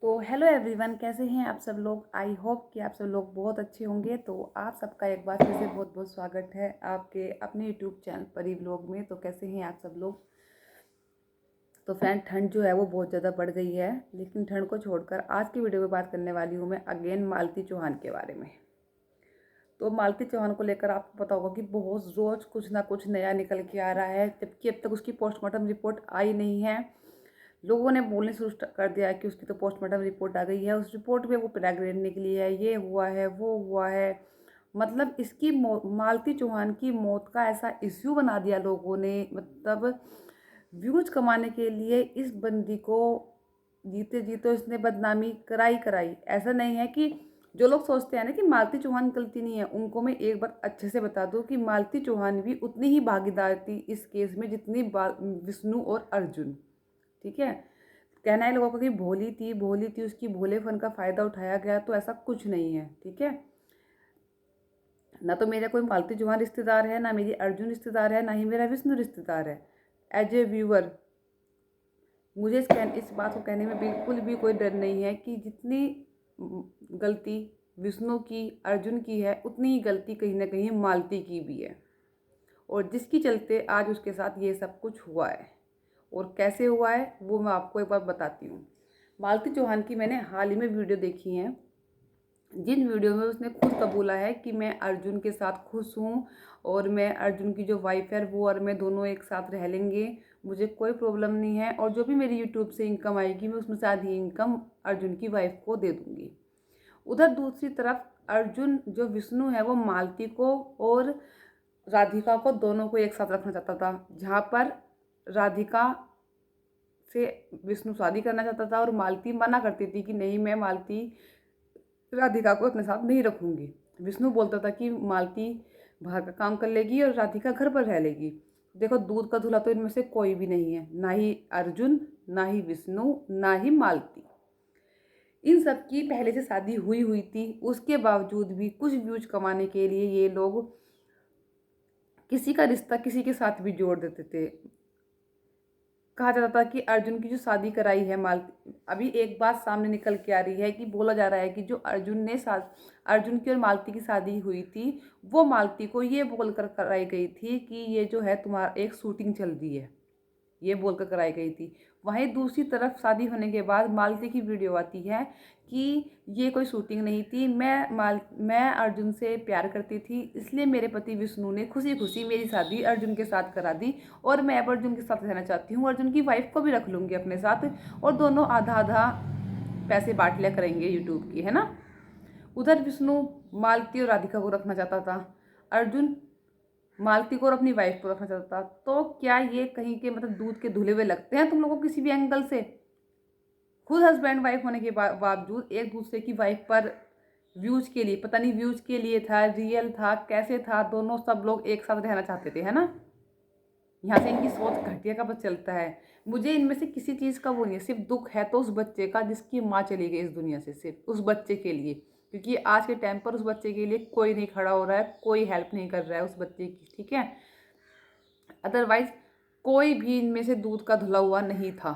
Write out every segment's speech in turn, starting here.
तो hello everyone, कैसे हैं आप सब लोग। आई होप कि आप सब लोग बहुत अच्छे होंगे। तो आप सबका एक बार फिर से बहुत बहुत स्वागत है आपके अपने यूट्यूब चैनल परी व्लॉग में। तो कैसे हैं आप सब लोग। तो फ्रेंड, ठंड जो है वो बहुत ज़्यादा बढ़ गई है, लेकिन ठंड को छोड़कर आज की वीडियो में बात करने वाली हूँ मैं अगेन मालती चौहान के बारे में। तो मालती चौहान को लेकर आपको पता होगा कि बहुत रोज़ कुछ ना कुछ नया निकल के आ रहा है, जबकि अब तक उसकी पोस्टमार्टम रिपोर्ट आई नहीं है। लोगों ने बोलने शुरू कर दिया है कि उसकी तो पोस्टमार्टम रिपोर्ट आ गई है, उस रिपोर्ट में वो प्रेग्नेंट निकली है, ये हुआ है वो हुआ है। मतलब इसकी मालती चौहान की मौत का ऐसा इश्यू बना दिया लोगों ने। मतलब व्यूज कमाने के लिए इस बंदी को जीते जीते इसने बदनामी कराई कराई। ऐसा नहीं है कि जो लोग सोचते हैं ना कि मालती चौहान गलती नहीं है, उनको मैं एक बार अच्छे से बता दूं कि मालती चौहान भी उतनी ही भागीदार थी इस केस में जितनी विष्णु और अर्जुन। ठीक है। कहना है लोगों को कि भोली थी, उसकी भोलेपन का फ़ायदा उठाया गया, तो ऐसा कुछ नहीं है। ठीक है। ना तो मेरा कोई मालती चौहान रिश्तेदार है, ना मेरी अर्जुन रिश्तेदार है, ना ही मेरा विष्णु रिश्तेदार है। एज ए व्यूअर मुझे इस बात को कहने में बिल्कुल भी कोई डर नहीं है कि जितनी गलती विष्णु की अर्जुन की है, उतनी ही गलती कहीं ना कहीं मालती की भी है, और जिसकी चलते आज उसके साथ ये सब कुछ हुआ है। और कैसे हुआ है वो मैं आपको एक बार बताती हूँ। मालती चौहान की मैंने हाल ही में वीडियो देखी है, जिन वीडियो में उसने खुद कबूला है कि मैं अर्जुन के साथ खुश हूँ, और मैं अर्जुन की जो वाइफ है वो और मैं दोनों एक साथ रह लेंगे, मुझे कोई प्रॉब्लम नहीं है, और जो भी मेरी यूट्यूब से इनकम आएगी मैं उसमें से आधी इनकम अर्जुन की वाइफ को दे दूँगी। उधर दूसरी तरफ अर्जुन जो विष्णु है वो मालती को और राधिका को दोनों को एक साथ रखना चाहता था, जहाँ पर राधिका से विष्णु शादी करना चाहता था और मालती मना करती थी कि नहीं, मैं मालती राधिका को अपने साथ नहीं रखूँगी। विष्णु बोलता था कि मालती बाहर का काम कर लेगी और राधिका घर पर रह लेगी। देखो, दूध का धुला तो इनमें से कोई भी नहीं है, ना ही अर्जुन, ना ही विष्णु, ना ही मालती। इन सब की पहले से शादी हुई हुई थी, उसके बावजूद भी कुछ व्यूज कमाने के लिए ये लोग किसी का रिश्ता किसी के साथ भी जोड़ देते थे। कहा जाता था कि अर्जुन की जो शादी कराई है मालती, अभी एक बात सामने निकल के आ रही है कि बोला जा रहा है कि जो अर्जुन की और मालती की शादी हुई थी, वो मालती को ये बोलकर कराई गई थी कि ये जो है तुम्हारा एक शूटिंग चल रही है, ये बोलकर कराई गई थी। वहीं दूसरी तरफ शादी होने के बाद मालती की वीडियो आती है कि ये कोई शूटिंग नहीं थी, मैं अर्जुन से प्यार करती थी, इसलिए मेरे पति विष्णु ने खुशी खुशी मेरी शादी अर्जुन के साथ करा दी, और मैं अब अर्जुन के साथ रहना चाहती हूँ, अर्जुन की वाइफ को भी रख लूँगी अपने साथ, और दोनों आधा आधा पैसे बांट लिया करेंगे यूट्यूब की, है ना। उधर विष्णु मालती और राधिका को रखना चाहता था, अर्जुन मालती को और अपनी वाइफ को रखना चाहता था। तो क्या ये कहीं के मतलब दूध के धुले हुए लगते हैं तुम लोगों को किसी भी एंगल से। खुद हस्बैंड वाइफ होने के बावजूद एक दूसरे की वाइफ पर व्यूज के लिए, पता नहीं व्यूज के लिए था, रियल था, कैसे था, दोनों सब लोग एक साथ रहना चाहते थे, है ना। यहाँ से इनकी सोच घटिया का पता चलता है। मुझे इनमें से किसी चीज़ का वो नहीं है, सिर्फ दुख है तो उस बच्चे का जिसकी माँ चली गई इस दुनिया से, सिर्फ उस बच्चे के लिए, क्योंकि आज के टाइम पर उस बच्चे के लिए कोई नहीं खड़ा हो रहा है, कोई हेल्प नहीं कर रहा है उस बच्चे की। ठीक है। अदरवाइज कोई भी इनमें से दूध का धुला हुआ नहीं था,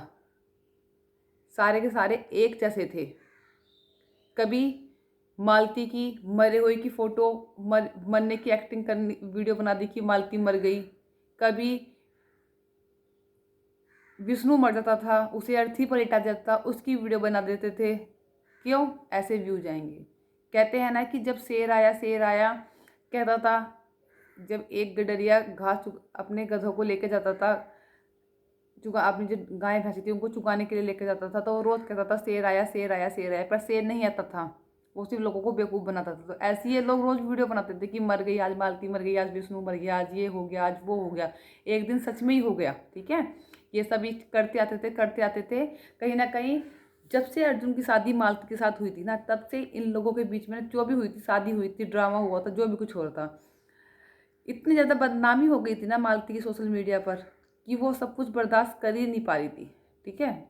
सारे के सारे एक जैसे थे। कभी मालती की मरे हुए की फोटो, मरने की एक्टिंग करनी, वीडियो बना दी कि मालती मर गई। कभी विष्णु मर जाता था, उसे अर्थी पर लिटा जाता, उसकी वीडियो बना देते थे। क्यों ऐसे व्यू जाएंगे। कहते हैं ना कि जब शेर आया कहता था, जब एक गडरिया घास अपने गधों को लेके जाता था, चुगा अपनी जो गाय भैंसी थी उनको चुगाने के लिए लेके जाता था, तो वो रोज कहता था शेर आया शेर आया शेर आया, पर शेर नहीं आता था, वो सिर्फ लोगों को बेवकूफ़ बनाता था। तो ऐसे ये लोग रोज वीडियो बनाते थे कि मर गई आज मालती, मर गई आज विष्णु, मर गया आज ये हो गया, आज वो हो गया। एक दिन सच में ही हो गया। ठीक है। ये सभी करते आते थे। कहीं ना कहीं जब से अर्जुन की शादी मालती के साथ हुई थी ना, तब से इन लोगों के बीच में जो भी हुई थी, शादी हुई थी, ड्रामा हुआ था, जो भी कुछ हो रहा था, इतनी ज़्यादा बदनामी हो गई थी ना मालती की सोशल मीडिया पर कि वो सब कुछ बर्दाश्त कर ही नहीं पा रही थी। ठीक है।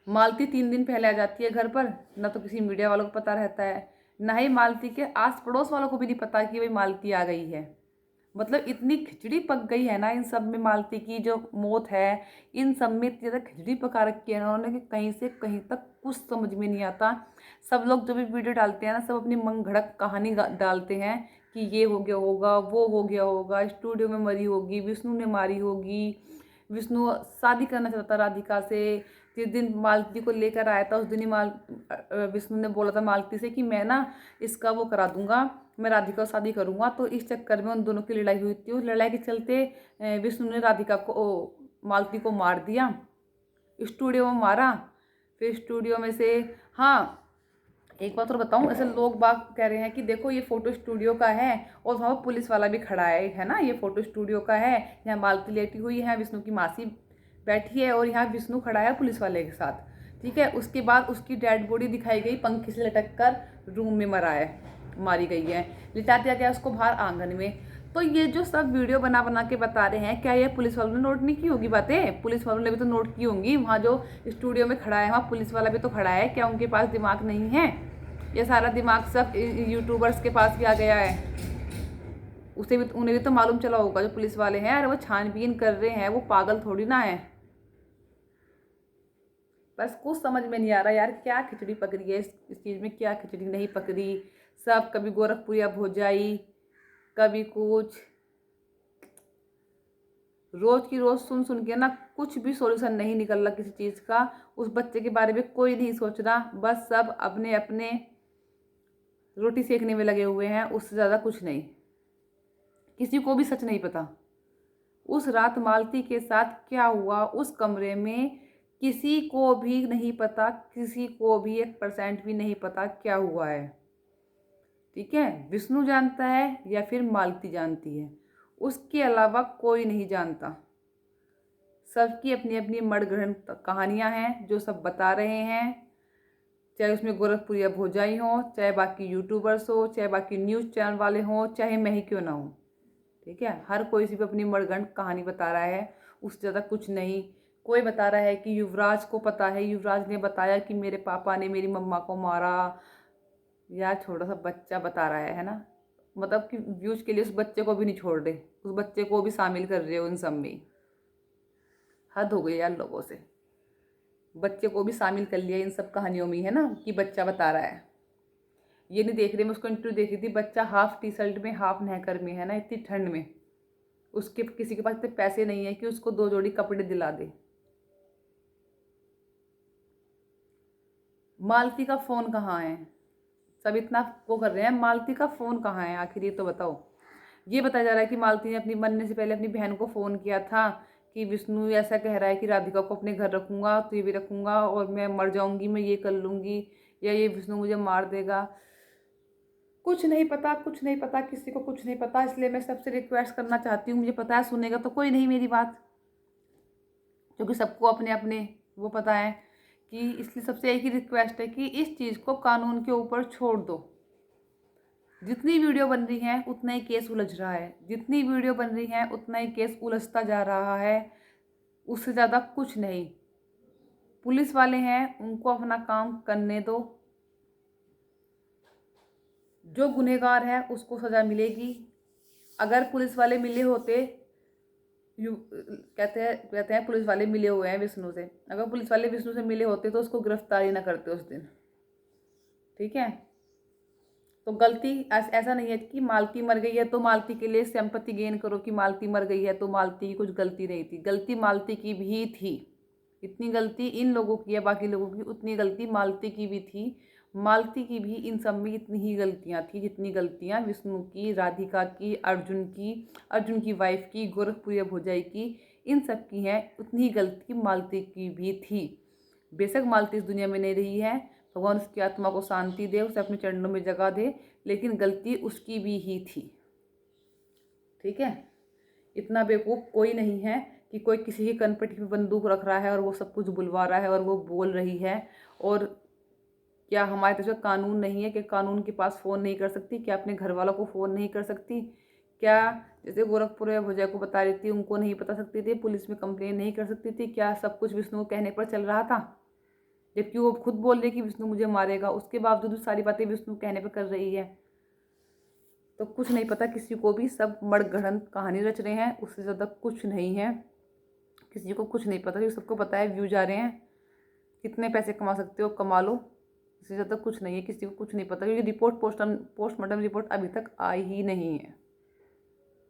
मालती 3 दिन पहले आ जाती है घर पर, ना तो किसी मीडिया वालों को पता रहता है, ना ही मालती के आस पड़ोस वालों को भी नहीं पता कि भाई मालती आ गई है। मतलब इतनी खिचड़ी पक गई है ना इन सब में, मालती की जो मौत है इन सब में इतनी ज़्यादा खिचड़ी पका रखी है ना उन्होंने कि कहीं से कहीं तक कुछ समझ में नहीं आता। सब लोग जो भी वीडियो डालते हैं ना, सब अपनी मनगढ़ंत कहानी डालते हैं कि ये हो गया होगा, वो हो गया होगा, स्टूडियो में मरी होगी, विष्णु ने मारी होगी, विष्णु शादी करना चाहता राधिका से। जिस दिन मालती को लेकर आया था उस दिन ही विष्णु ने बोला था मालती से कि मैं ना इसका वो करा दूंगा, मैं राधिका से शादी करूंगा। तो इस चक्कर में उन दोनों की लड़ाई हुई थी। उस लड़ाई के चलते विष्णु ने राधिका को मालती को मार दिया, स्टूडियो में मारा। फिर स्टूडियो में से, हाँ एक बात और बताऊं, ऐसे लोग बाग कह रहे हैं कि देखो ये फोटो स्टूडियो का है और वहाँ पुलिस वाला भी खड़ा है ना, ये फोटो स्टूडियो का है, यहाँ मालती लेटी हुई है, विष्णु की मासी बैठी है और यहाँ विष्णु खड़ा है पुलिस वाले के साथ। ठीक है, उसके बाद उसकी डेड बॉडी दिखाई गई पंखे से लटक कर रूम में मारी गई है, लिटा दिया गया उसको बाहर आंगन में। तो ये जो सब वीडियो बना बना के बता रहे हैं, क्या ये पुलिस वालों ने नोट नहीं की होगी बातें? पुलिस वालों ने भी तो नोट की होंगी, वहाँ जो स्टूडियो में खड़ा है वहाँ पुलिस वाला भी तो खड़ा है, क्या उनके पास दिमाग नहीं है? ये सारा दिमाग सब यूट्यूबर्स के पास भी आ गया है। उसे भी, उन्हें भी तो मालूम चला होगा जो पुलिस वाले हैं, अरे वो छानबीन कर रहे हैं, वो पागल थोड़ी ना है। बस कुछ समझ में नहीं आ रहा यार, क्या खिचड़ी पक रही है इस चीज़ में, क्या खिचड़ी नहीं पक रही। सब कभी गोरखपुरिया भौजाई, कभी कुछ, रोज की रोज सुन सुन के ना कुछ भी सॉल्यूशन नहीं निकल रहा किसी चीज़ का। उस बच्चे के बारे में कोई नहीं सोच रहा, बस सब अपने अपने रोटी सेकने में लगे हुए हैं, उससे ज़्यादा कुछ नहीं। किसी को भी सच नहीं पता उस रात मालती के साथ क्या हुआ उस कमरे में, किसी को भी नहीं पता, किसी को भी 1% भी नहीं पता क्या हुआ है। ठीक है, विष्णु जानता है या फिर मालती जानती है, उसके अलावा कोई नहीं जानता। सबकी अपनी अपनी मर्दगढ़ कहानियां हैं जो सब बता रहे हैं, चाहे उसमें गोरखपुरिया भौजाई हो, चाहे बाकी यूट्यूबर्स हो, चाहे बाकी न्यूज़ चैनल वाले हों, चाहे मैं ही क्यों ना हूँ। ठीक है, हर कोई सिर्फ अपनी मर्दगढ़ कहानी बता रहा है, उससे ज़्यादा कुछ नहीं। कोई बता रहा है कि युवराज को पता है, युवराज ने बताया कि मेरे पापा ने मेरी मम्मा को मारा। यार छोटा सा बच्चा बता रहा है ना, मतलब कि व्यूज के लिए उस बच्चे को भी नहीं छोड़ रहे, उस बच्चे को भी शामिल कर रहे हो इन सब में। हद हो गई यार लोगों से, बच्चे को भी शामिल कर लिया इन सब कहानियों में, है ना, कि बच्चा बता रहा है। ये नहीं देख रहे, मैं उसको इंटरव्यू देखी थी, बच्चा हाफ टी शर्ट में हाफ नहकर में है ना, इतनी ठंड में, उसके किसी के पास इतने पैसे नहीं है कि उसको 2 जोड़ी कपड़े दिला दे। मालती का फ़ोन कहाँ है? सब इतना वो कर रहे हैं, मालती का फ़ोन कहाँ है आखिर, ये तो बताओ। ये बताया जा रहा है कि मालती ने अपनी मरने से पहले अपनी बहन को फ़ोन किया था कि विष्णु ऐसा कह रहा है कि राधिका को अपने घर रखूँगा, तो ये भी रखूँगा, और मैं मर जाऊँगी, मैं ये कर लूँगी, या ये विष्णु मुझे मार देगा। कुछ नहीं पता, कुछ नहीं पता, किसी को कुछ नहीं पता। इसलिए मैं सबसे रिक्वेस्ट करना चाहती हूँ, मुझे पता है सुनेगा तो कोई नहीं मेरी बात, क्योंकि सबको अपने अपने वो पता है, कि इसलिए सबसे एक ही रिक्वेस्ट है कि इस चीज़ को कानून के ऊपर छोड़ दो। जितनी वीडियो बन रही है उतना ही केस उलझ रहा है, जितनी वीडियो बन रही है उतना ही केस उलझता जा रहा है, उससे ज़्यादा कुछ नहीं। पुलिस वाले हैं, उनको अपना काम करने दो, जो गुनहगार है उसको सज़ा मिलेगी। अगर पुलिस वाले मिले होते, कहते हैं पुलिस वाले मिले हुए हैं विष्णु से, अगर पुलिस वाले विष्णु से मिले होते तो उसको गिरफ्तारी ना करते उस दिन। ठीक है, तो गलती ऐसा नहीं है कि मालती मर गई है तो मालती के लिए सिंपैथी गेन करो कि मालती मर गई है तो मालती की कुछ गलती नहीं थी। गलती मालती की भी थी, इतनी गलती इन लोगों की है, बाकी लोगों की उतनी गलती मालती की भी थी। मालती की भी इन सब में इतनी ही गलतियाँ थी जितनी गलतियाँ विष्णु की, राधिका की, अर्जुन की वाइफ की, गोरखपुरिया भौजाई की, इन सब की हैं, उतनी ही गलती मालती की भी थी। बेशक मालती इस दुनिया में नहीं रही है, भगवान उसकी आत्मा को शांति दे, उसे अपने चरणों में जगह दे, लेकिन गलती उसकी भी ही थी। ठीक है, इतना बेवकूफ़ कोई नहीं है कि कोई किसी की कनपटी पे बंदूक रख रहा है और वो सब कुछ बुलवा रहा है और वो बोल रही है। और क्या हमारे देश में कानून नहीं है कि कानून के पास फ़ोन नहीं कर सकती? क्या अपने घर वालों को फ़ोन नहीं कर सकती? क्या जैसे गोरखपुर या भुजय को बता रही थी, उनको नहीं बता सकती थी? पुलिस में कंप्लेन नहीं कर सकती थी? क्या सब कुछ विष्णु के कहने पर चल रहा था? जबकि वो खुद बोल रही कि विष्णु मुझे मारेगा, उसके बावजूद सारी बातें विष्णु कहने पर कर रही है। तो कुछ नहीं पता किसी को भी, सब मड़गड़ंत कहानी रच रहे हैं, उससे ज़्यादा कुछ नहीं है। किसी को कुछ नहीं पता, क्योंकि सबको पता है व्यूज आ रहे हैं, कितने पैसे कमा सकते हो कमा लो, इससे ज़्यादा कुछ नहीं है। किसी को कुछ नहीं पता, क्योंकि रिपोर्ट पोस्टमार्टम रिपोर्ट अभी तक आई ही नहीं है।